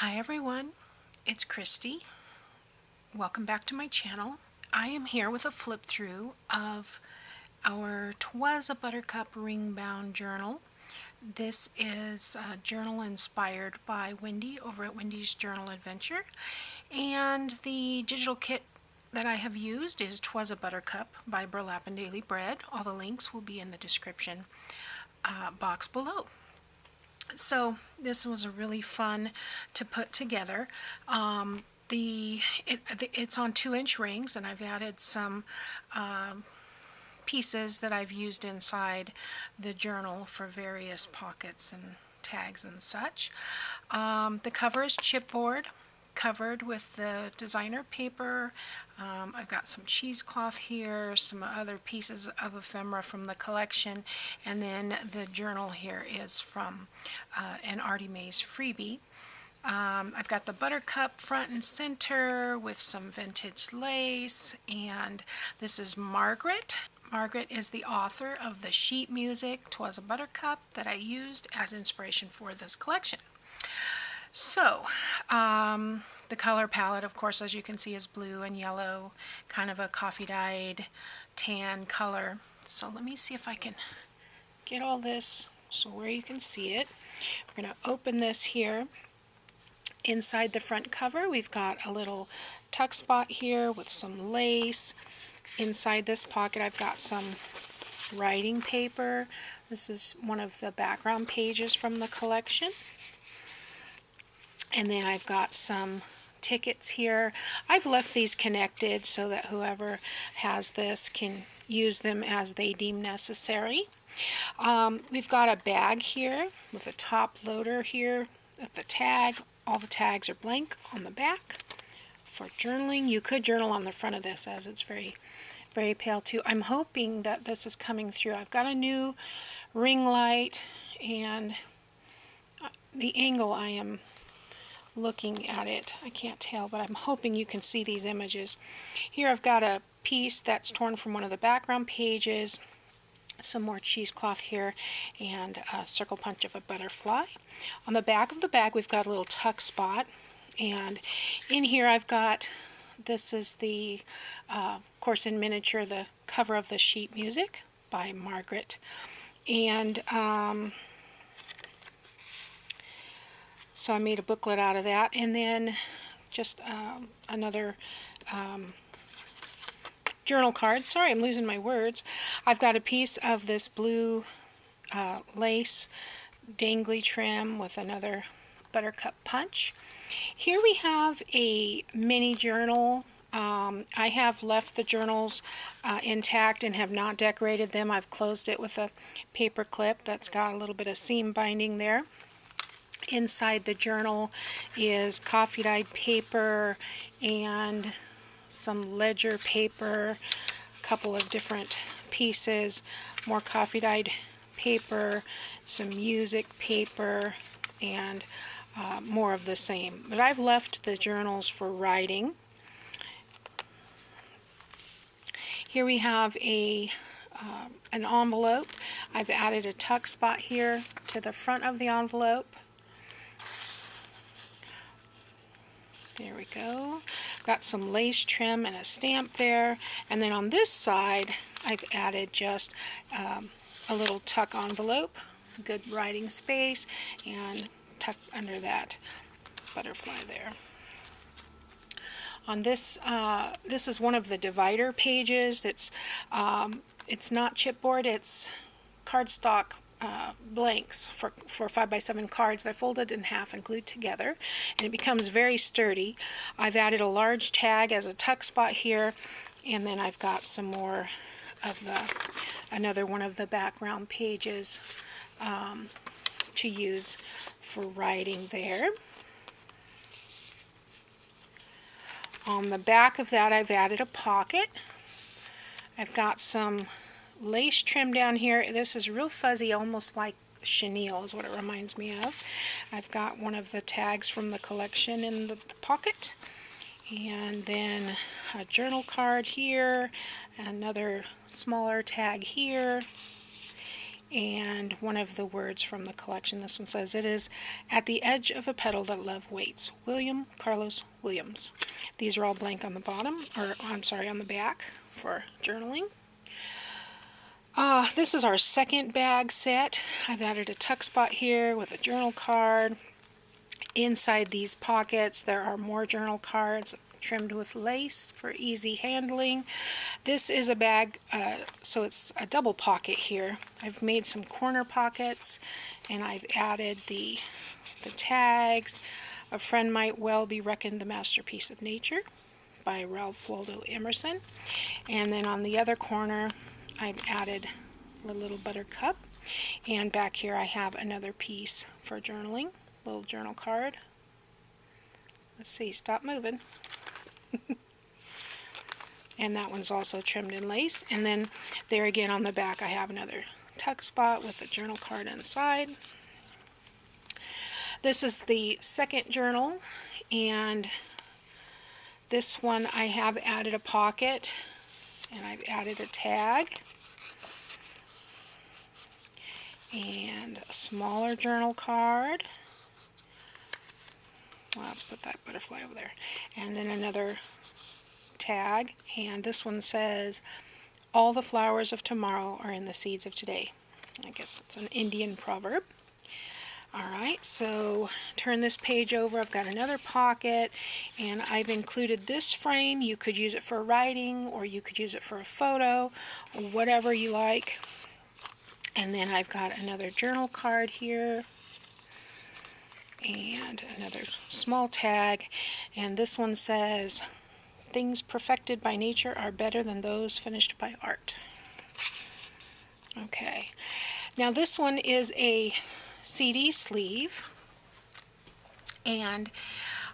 Hi everyone, it's Kristi. Welcome back to my channel. I am here with a flip through of our 'Twas a Buttercup ring bound journal. This is a journal inspired by Wendy over at Wendy's Journal Adventure, and the digital kit that I have used is 'Twas a Buttercup by Burlap and Daily Bread. All the links will be in the description box below. So this was a really fun to put together. It's on 2-inch rings, and I've added some pieces that I've used inside the journal for various pockets and tags and such. The cover is chipboard, covered with the designer paper. I've got some cheesecloth here, some other pieces of ephemera from the collection, and then the journal here is from an Artie Mays freebie. I've got the Buttercup front and center with some vintage lace, and this is Margaret. Margaret is the author of the sheet music 'Twas a Buttercup that I used as inspiration for this collection. So, the color palette, of course, as you can see, is blue and yellow, kind of a coffee-dyed tan color. So let me see if I can get all this so where you can see it. We're going to open this here. Inside the front cover, we've got a little tuck spot here with some lace. Inside this pocket, I've got some writing paper. This is one of the background pages from the collection. And then I've got some tickets here. I've left these connected so that whoever has this can use them as they deem necessary. We've got a bag here with a top loader here at the tag. All the tags are blank on the back for journaling. You could journal on the front of this, as it's very, very pale too. I'm hoping that this is coming through. I've got a new ring light, and the angle I am looking at it, I can't tell, but I'm hoping you can see these images. Here I've got a piece that's torn from one of the background pages, some more cheesecloth here, and a circle punch of a butterfly. On the back of the bag, we've got a little tuck spot, and in here I've got, this is the, of course in miniature, the cover of the sheet music by Margaret. And so I made a booklet out of that, and then just another journal card. Sorry, I'm losing my words. I've got a piece of this blue lace dangly trim with another buttercup punch. Here we have a mini journal. I have left the journals intact and have not decorated them. I've closed it with a paper clip that's got a little bit of seam binding there. Inside the journal is coffee-dyed paper and some ledger paper, a couple of different pieces, more coffee-dyed paper, some music paper, and more of the same. But I've left the journals for writing. Here we have an envelope. I've added a tuck spot here to the front of the envelope. There we go. Got some lace trim and a stamp there. And then on this side, I've added just a little tuck envelope, good writing space, and tuck under that butterfly there. On this, this is one of the divider pages. That's it's not chipboard, it's cardstock blanks for 5x7 cards that I folded in half and glued together, and it becomes very sturdy. I've added a large tag as a tuck spot here, and then I've got some more of another one of the background pages to use for writing there. On the back of that, I've added a pocket. I've got some lace trim down here. This is real fuzzy, almost like chenille is what it reminds me of. I've got one of the tags from the collection in the pocket, and then a journal card here, another smaller tag here, and one of the words from the collection. This one says, "It is at the edge of a petal that love waits." William Carlos Williams. These are all blank on the bottom, or I'm sorry, on the back for journaling. This is our second bag set. I've added a tuck spot here with a journal card. Inside these pockets there are more journal cards trimmed with lace for easy handling. This is a bag, so it's a double pocket here. I've made some corner pockets and I've added the tags. A Friend Might Well Be Reckoned the Masterpiece of Nature by Ralph Waldo Emerson. And then on the other corner I've added a little Buttercup, and back here I have another piece for journaling, little journal card. Let's see, stop moving. And that one's also trimmed in lace. And then there again on the back I have another tuck spot with a journal card inside. This is the second journal, and this one I have added a pocket and I've added a tag and a smaller journal card. Well, let's put that butterfly over there. And then another tag, and this one says, "All the flowers of tomorrow are in the seeds of today." I guess it's an Indian proverb. Alright, so turn this page over. I've got another pocket, and I've included this frame. You could use it for writing, or you could use it for a photo, or whatever you like. And then I've got another journal card here, and another small tag, and this one says, "Things perfected by nature are better than those finished by art." Okay, now this one is a CD sleeve, and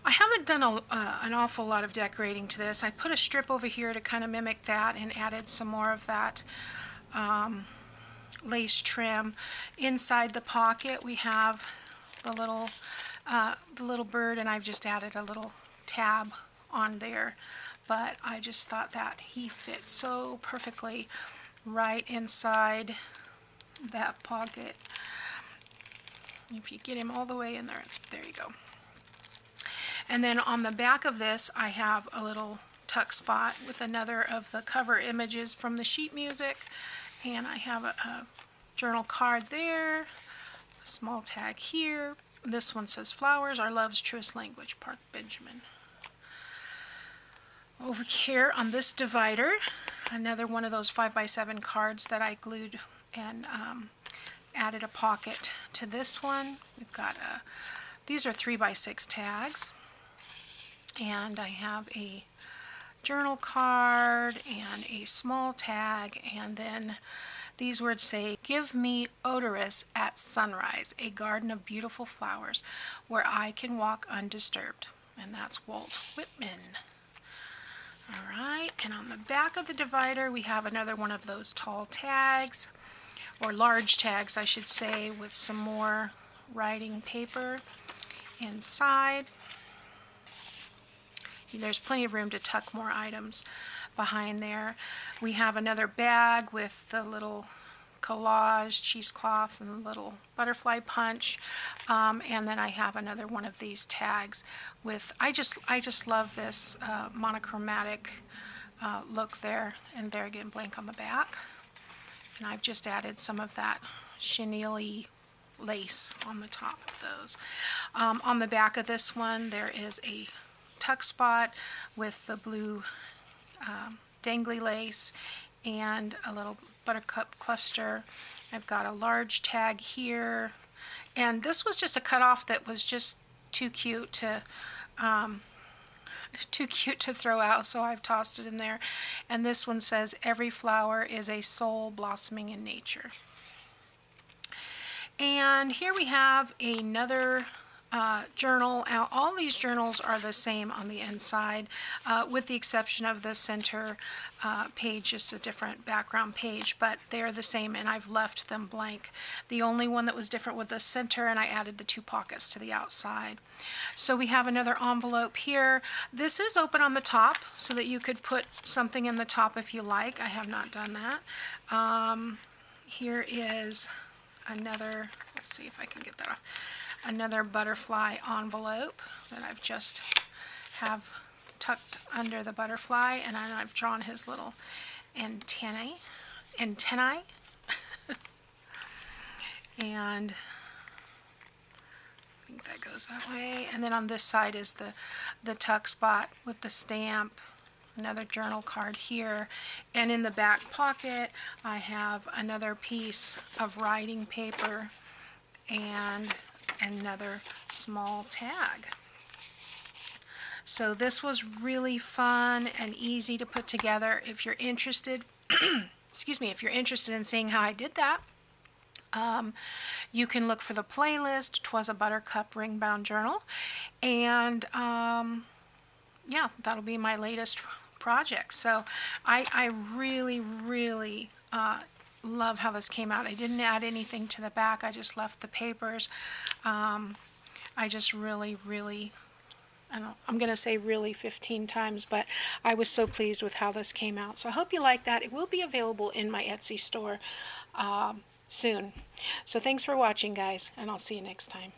I haven't done an awful lot of decorating to this. I put a strip over here to kind of mimic that and added some more of that lace trim. Inside the pocket we have the little bird, and I've just added a little tab on there, but I just thought that he fits so perfectly right inside that pocket. If you get him all the way in there, there you go. And then on the back of this I have a little tuck spot with another of the cover images from the sheet music, and I have a journal card there, a small tag here. This one says, "Flowers are love's truest language, Park Benjamin." Over here on this divider, another one of those 5x7 cards that I glued and added a pocket to this one. We've got these are 3x6 tags, and I have a journal card and a small tag, and then these words say, "Give me odorous at sunrise, a garden of beautiful flowers where I can walk undisturbed." And that's Walt Whitman. Alright, and on the back of the divider we have another one of those tall tags, or large tags I should say, with some more writing paper inside. There's plenty of room to tuck more items behind there. We have another bag with the little collage cheesecloth and the little butterfly punch, and then I have another one of these tags with, I just love this monochromatic look there, and there again blank on the back, and I've just added some of that chenille lace on the top of those. On the back of this one there is a tuck spot with the blue dangly lace and a little buttercup cluster. I've got a large tag here, and this was just a cutoff that was just too cute to throw out, so I've tossed it in there. And this one says, "Every flower is a soul blossoming in nature." And here we have another journal. Now, all these journals are the same on the inside, with the exception of the center page, just a different background page, but they're the same, and I've left them blank. The only one that was different was the center, and I added the two pockets to the outside. So we have another envelope here. This is open on the top so that you could put something in the top if you like. I have not done that. Here is another, let's see if I can get that off, another butterfly envelope that I've just have tucked under the butterfly, and I've drawn his little antennae, and I think that goes that way. And then on this side is the tuck spot with the stamp, another journal card here, and in the back pocket I have another piece of writing paper and another small tag. So this was really fun and easy to put together. If you're interested, excuse me, if you're interested in seeing how I did that, you can look for the playlist, 'Twas a Buttercup Ring Bound Journal, and yeah, that'll be my latest project. So I really, really love how this came out. I didn't add anything to the back, I just left the papers. I just really, really, I'm going to say really 15 times, but I was so pleased with how this came out. So I hope you like that. It will be available in my Etsy store soon. So thanks for watching, guys, and I'll see you next time.